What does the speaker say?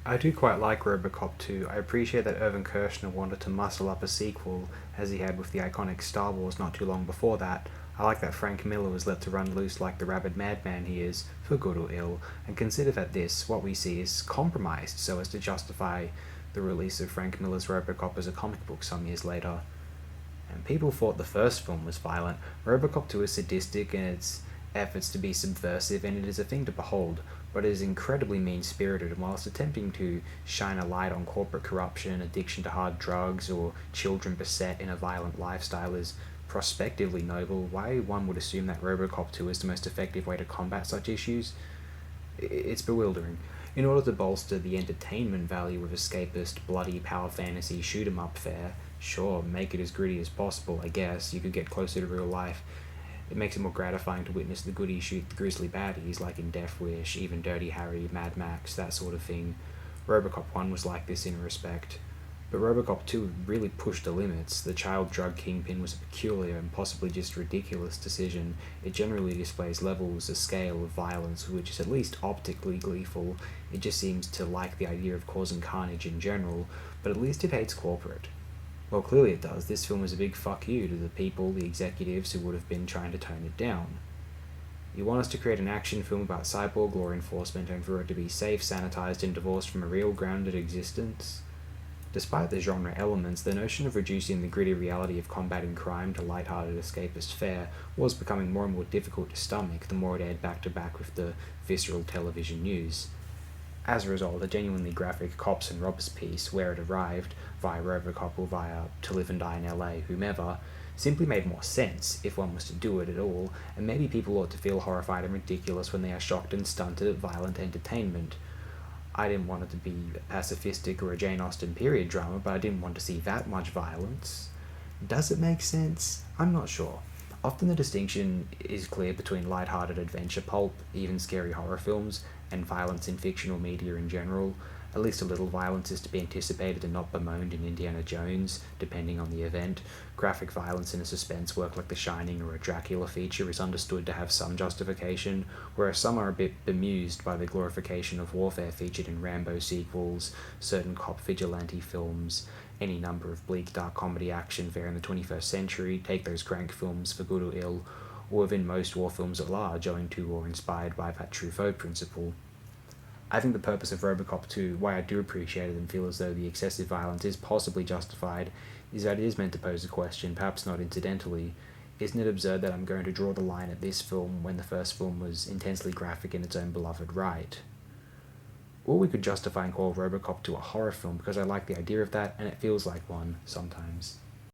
I do quite like RoboCop 2. I appreciate that Irvin Kershner wanted to muscle up a sequel, as he had with the iconic Star Wars not too long before that. I like that Frank Miller was let to run loose like the rabid madman he is, for good or ill, and consider that this, what we see, is compromised so as to justify the release of Frank Miller's RoboCop as a comic book some years later. And people thought the first film was violent. RoboCop 2 is sadistic in its efforts to be subversive, and it is a thing to behold, but it is incredibly mean spirited, and whilst attempting to shine a light on corporate corruption, addiction to hard drugs, or children beset in a violent lifestyle is prospectively noble, why one would assume that RoboCop 2 is the most effective way to combat such issues? It's bewildering. In order to bolster the entertainment value of escapist, bloody power fantasy shoot 'em up fare, sure, make it as gritty as possible, I guess. You could get closer to real life. It makes it more gratifying to witness the goodies shoot the grisly baddies, like in Death Wish, even Dirty Harry, Mad Max, that sort of thing. Robocop 1 was like this in a respect. But Robocop 2 really pushed the limits. The child drug kingpin was a peculiar and possibly just ridiculous decision. It generally displays levels, a scale of violence which is at least optically gleeful. It just seems to like the idea of causing carnage in general, but at least it hates corporate. Well, clearly it does. This film is a big fuck you to the people, the executives who would have been trying to tone it down. You want us to create an action film about cyborg law enforcement and for it to be safe, sanitized, and divorced from a real grounded existence? Despite the genre elements, the notion of reducing the gritty reality of combating crime to light-hearted escapist fare was becoming more and more difficult to stomach the more it aired back-to-back with the visceral television news. As a result, a genuinely graphic cops and robbers piece, where it arrived, via Robocop or via To Live and Die in LA, whomever, simply made more sense if one was to do it at all, and maybe people ought to feel horrified and ridiculous when they are shocked and stunted at violent entertainment. I didn't want it to be a pacifistic or a Jane Austen period drama, but I didn't want to see that much violence. Does it make sense? I'm not sure. Often the distinction is clear between light-hearted adventure pulp, even scary horror films, and violence in fictional media in general. At least a little violence is to be anticipated and not bemoaned in Indiana Jones, depending on the event. Graphic violence in a suspense work like The Shining or a Dracula feature is understood to have some justification, whereas some are a bit bemused by the glorification of warfare featured in Rambo sequels, certain cop vigilante films, any number of bleak dark comedy action fare in the 21st century, take those crank films for good or ill, or within most war films at large, owing to or inspired by that Truffaut principle. I think the purpose of Robocop 2, why I do appreciate it and feel as though the excessive violence is possibly justified, is that it is meant to pose a question, perhaps not incidentally. Isn't it absurd that I'm going to draw the line at this film when the first film was intensely graphic in its own beloved right? Or we could justify and call Robocop 2 a horror film because I like the idea of that and it feels like one, sometimes.